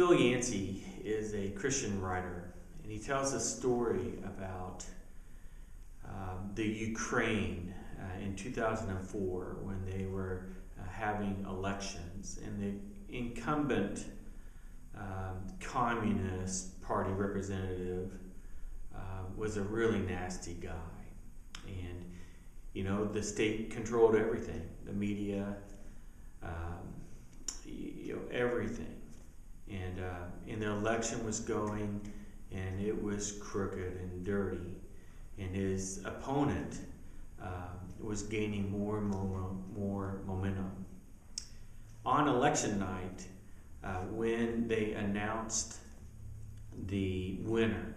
Phil Yancey is a Christian writer, and he tells a story about the Ukraine in 2004 when they were having elections, and the incumbent Communist Party representative was a really nasty guy. And, you know, the state controlled everything, the media, everything. And the election was going, and it was crooked and dirty. And his opponent was gaining more and more momentum. On election night, when they announced the winner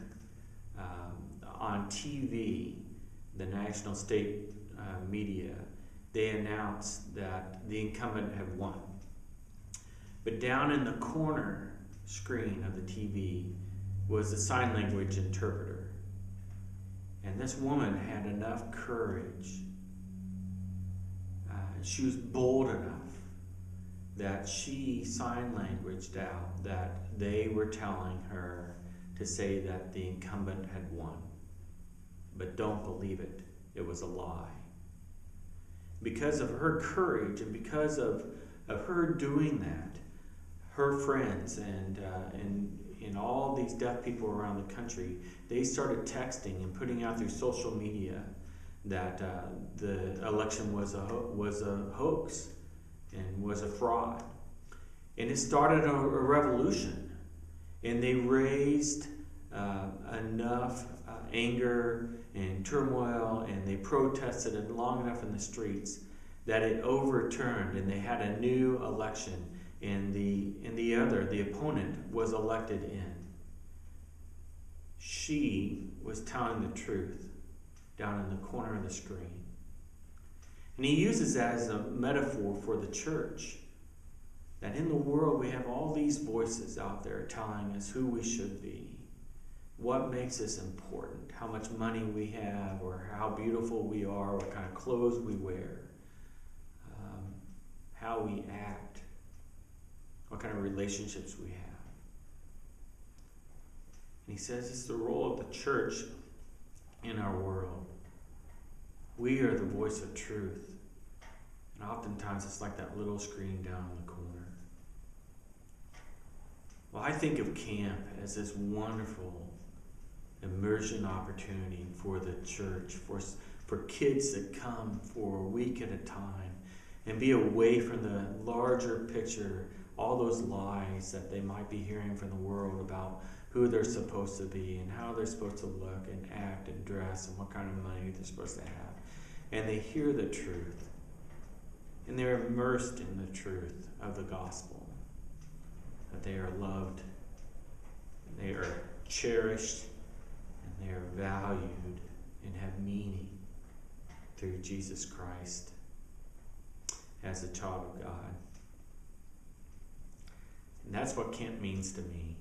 on TV, the national state media, they announced that the incumbent had won. But down in the corner screen of the TV was a sign language interpreter. And this woman had enough courage. She was bold enough that she sign languaged out that they were telling her to say that the incumbent had won. But don't believe it. It was a lie. Because of her courage and because of her doing that, her friends and all these deaf people around the country, they started texting and putting out through social media that the election was a hoax and was a fraud. And it started a revolution. And they raised enough anger and turmoil, and they protested it long enough in the streets that it overturned, and they had a new election, and the opponent was elected in. She was telling the truth down in the corner of the screen. And he uses that as a metaphor for the church, that in the world we have all these voices out there telling us who we should be, what makes us important, how much money we have, or how beautiful we are, what kind of clothes we wear, how we act, what kind of relationships we have. And he says it's the role of the church in our world. We are the voice of truth. And oftentimes it's like that little screen down in the corner. Well, I think of camp as this wonderful immersion opportunity for the church, for kids that come for a week at a time and be away from the larger picture, all those lies that they might be hearing from the world about who they're supposed to be and how they're supposed to look and act and dress and what kind of money they're supposed to have. And they hear the truth. And they're immersed in the truth of the gospel. That they are loved, and they are cherished, and they are valued and have meaning through Jesus Christ as a child of God. And that's what camp means to me.